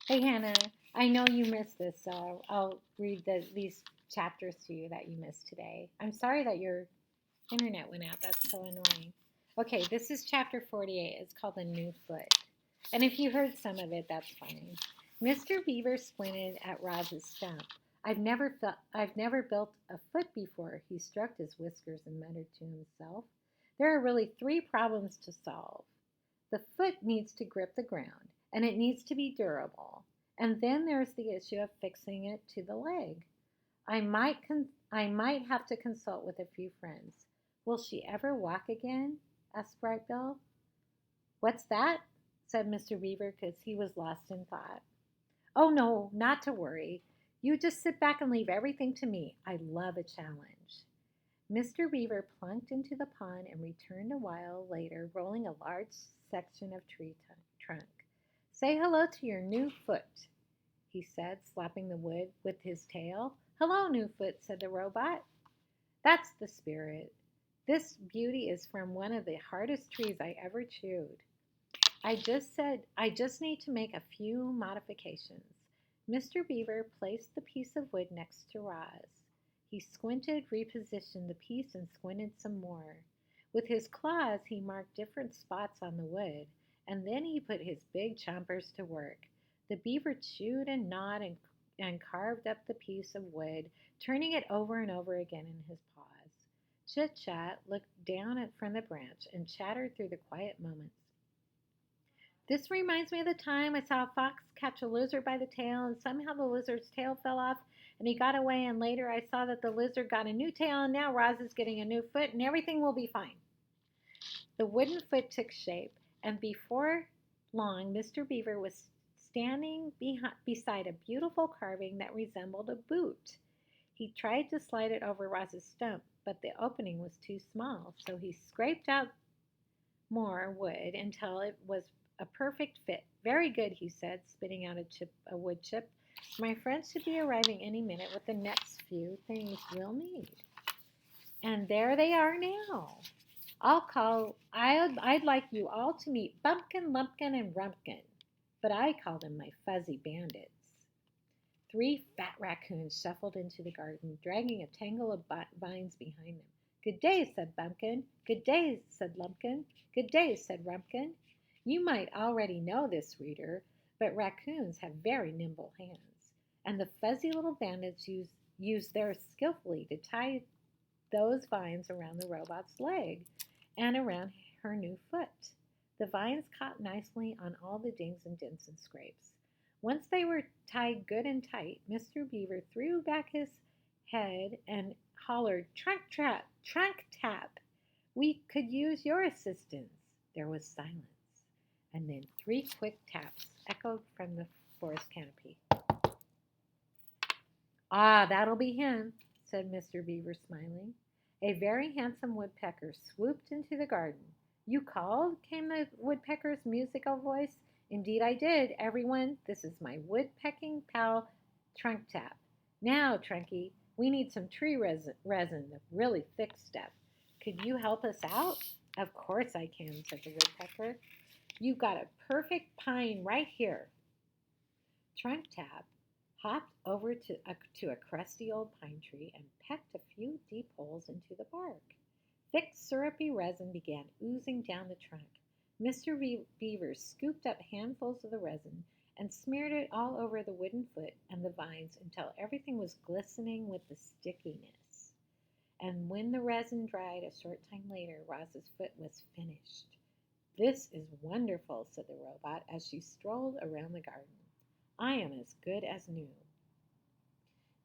Hey, Hannah, I know you missed this, so I'll read these chapters to you that you missed today. I'm sorry that your internet went out. That's so annoying. Okay, this is chapter 48. It's called The New Foot. And if you heard some of it, that's fine. Mr. Beaver squinted at Roz's stump. I've never built a foot before, he stroked his whiskers and muttered to himself. There are really three problems to solve. The foot needs to grip the ground, and it needs to be durable. And then there's the issue of fixing it to the leg. I might have to consult with a few friends. Will she ever walk again? Asked Brightbill. What's that? Said Mr. Beaver, because he was lost in thought. Oh, no, not to worry. You just sit back and leave everything to me. I love a challenge. Mr. Beaver plunked into the pond and returned a while later, rolling a large section of tree trunk. Say hello to your new foot, he said, slapping the wood with his tail. Hello, new foot, said the robot. That's the spirit. This beauty is from one of the hardest trees I ever chewed. I just need to make a few modifications. Mr. Beaver placed the piece of wood next to Roz. He squinted, repositioned the piece, and squinted some more. With his claws, he marked different spots on the wood, and then he put his big chompers to work. The beaver chewed and gnawed and carved up the piece of wood, turning it over and over again in his paws. Chit Chat looked down from the branch and chattered through the quiet moments. This reminds me of the time I saw a fox catch a lizard by the tail, and somehow the lizard's tail fell off and he got away. And later I saw that the lizard got a new tail, and now Roz is getting a new foot, and everything will be fine. The wooden foot took shape, and before long, Mr. Beaver was standing beside a beautiful carving that resembled a boot. He tried to slide it over Roz's stump, but the opening was too small, so he scraped out more wood until it was a perfect fit. Very good, he said, spitting out a wood chip. My friends should be arriving any minute with the next few things we'll need. And there they are now. I'd like you all to meet Bumpkin, Lumpkin, and Rumpkin, but I call them my fuzzy bandits. Three fat raccoons shuffled into the garden, dragging a tangle of vines behind them. Good day, said Bumpkin. Good day, said Lumpkin. Good day, said Rumpkin. You might already know this, reader, but raccoons have very nimble hands, and the fuzzy little bandits use theirs skillfully to tie those vines around the robot's leg and around her new foot. The vines caught nicely on all the dings and dents and scrapes. Once they were tied good and tight, Mr. Beaver threw back his head and hollered, Trunk trap, trunk tap. We could use your assistance. There was silence, and then three quick taps echoed from the forest canopy. Ah, that'll be him, said Mr. Beaver, smiling. A very handsome woodpecker swooped into the garden. You called? Came the woodpecker's musical voice. Indeed I did, everyone. This is my woodpecking pal, Trunk Tap. Now, Trunky, we need some tree resin, the really thick stuff. Could you help us out? Of course I can, said the woodpecker. You've got a perfect pine right here. Trunk Tap hopped over to a crusty old pine tree and pecked a few deep holes into the bark. Thick, syrupy resin began oozing down the trunk. Mr. Beaver scooped up handfuls of the resin and smeared it all over the wooden foot and the vines until everything was glistening with the stickiness. And when the resin dried a short time later, Roz's foot was finished. This is wonderful, said the robot as she strolled around the garden. I am as good as new.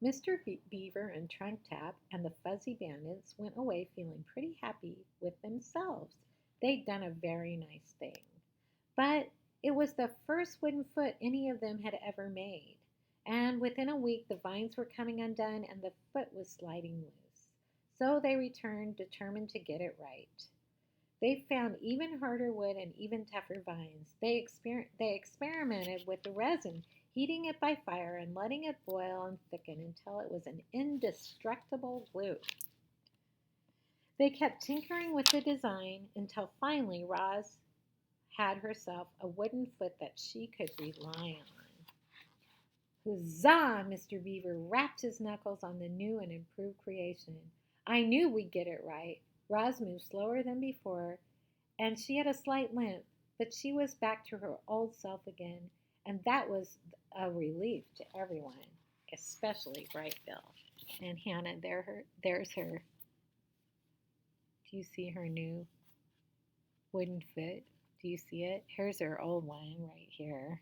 Mr. Beaver and Trunk Tap and the fuzzy bandits went away feeling pretty happy with themselves. They'd done a very nice thing. But it was the first wooden foot any of them had ever made. And within a week the vines were coming undone and the foot was sliding loose. So they returned, determined to get it right. They found even harder wood and even tougher vines. They experimented with the resin, heating it by fire and letting it boil and thicken until it was an indestructible glue. They kept tinkering with the design until finally Roz had herself a wooden foot that she could rely on. Huzzah! Mr. Beaver rapped his knuckles on the new and improved creation. I knew we'd get it right. Roz moved slower than before, and she had a slight limp, but she was back to her old self again, and that was a relief to everyone, especially Bright Bill. And Hannah, there's her. Do you see her new wooden foot? Do you see it? Here's her old one right here,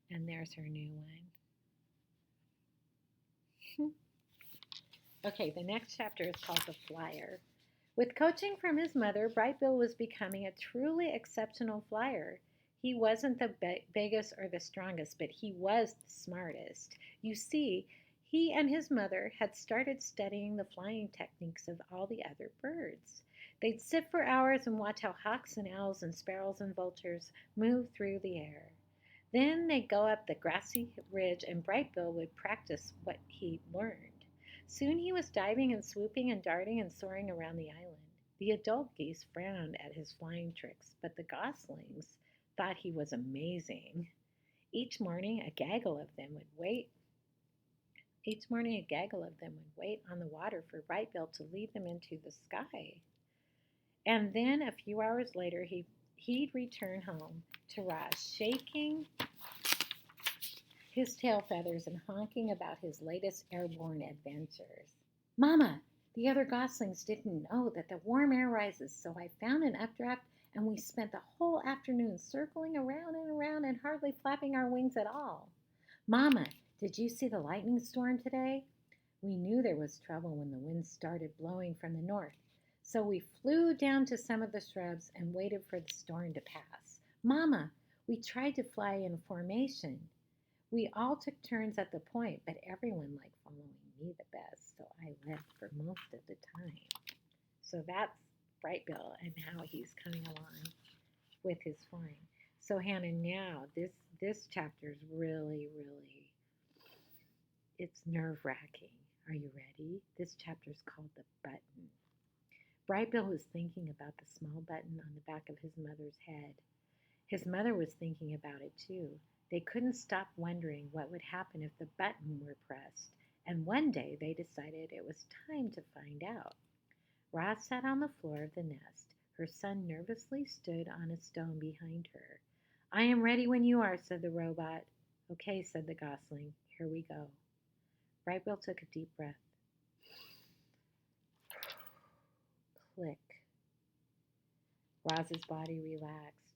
and there's her new one. Okay, the next chapter is called The Flyer. With coaching from his mother, Bright Bill was becoming a truly exceptional flyer. He wasn't the biggest or the strongest, but he was the smartest. You see, he and his mother had started studying the flying techniques of all the other birds. They'd sit for hours and watch how hawks and owls and sparrows and vultures moved through the air. Then they'd go up the grassy ridge and Bright Bill would practice what he'd learned. Soon he was diving and swooping and darting and soaring around the island. The adult geese frowned at his flying tricks, but the goslings thought he was amazing. Each morning a gaggle of them would wait. On the water for Bright Bill to lead them into the sky. And then a few hours later he'd return home to Roz, shaking his tail feathers and honking about his latest airborne adventures. Mama, the other goslings didn't know that the warm air rises, so I found an updraft and we spent the whole afternoon circling around and around and hardly flapping our wings at all. Mama, did you see the lightning storm today? We knew there was trouble when the wind started blowing from the north, so we flew down to some of the shrubs and waited for the storm to pass. Mama, we tried to fly in formation. We all took turns at the point, but everyone liked following me the best, so I led for most of the time. So that's Bright Bill and how he's coming along with his flying. So Hannah, now this chapter is really, it's nerve-wracking. Are you ready? This chapter is called The Button. Bright Bill was thinking about the small button on the back of his mother's head. His mother was thinking about it too. They couldn't stop wondering what would happen if the button were pressed, and one day they decided it was time to find out. Roz sat on the floor of the nest. Her son nervously stood on a stone behind her. I am ready when you are, said the robot. Okay, said the gosling. Here we go. Bright Bill took a deep breath. Click. Roz's body relaxed.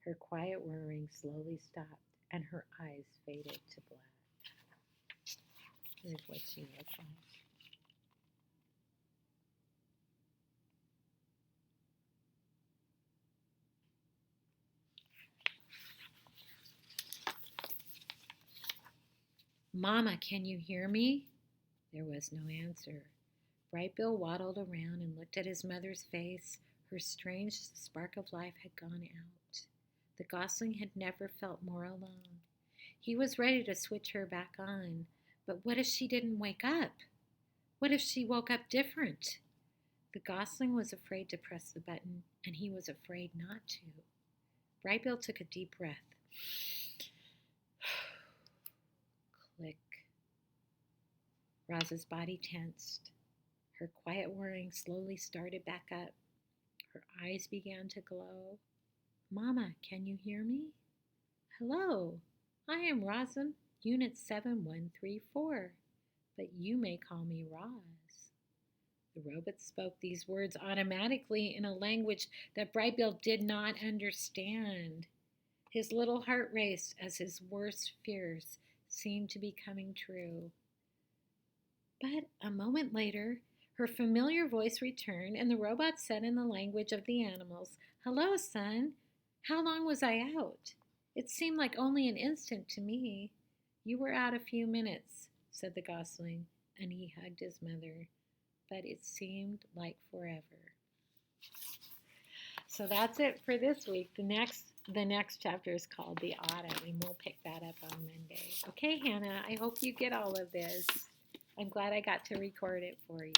Her quiet whirring slowly stopped, and her eyes faded to black. Here's what she looked like. Mama, can you hear me? There was no answer. Bright Bill waddled around and looked at his mother's face. Her strange spark of life had gone out. The gosling had never felt more alone. He was ready to switch her back on, but what if she didn't wake up? What if she woke up different? The gosling was afraid to press the button, and he was afraid not to. Bright Bill took a deep breath. Click. Roz's body tensed. Her quiet whirring slowly started back up. Her eyes began to glow. Mama, can you hear me? Hello, I am Rosin, Unit 7134, but you may call me Roz. The robot spoke these words automatically in a language that Bright Bill did not understand. His little heart raced as his worst fears seemed to be coming true. But a moment later, her familiar voice returned, and the robot said in the language of the animals, Hello, son. How long was I out? It seemed like only an instant to me. You were out a few minutes, said the gosling, and he hugged his mother, but it seemed like forever. So that's it for this week. The next chapter is called The Autumn, and we'll pick that up on Monday. Okay, Hannah, I hope you get all of this. I'm glad I got to record it for you.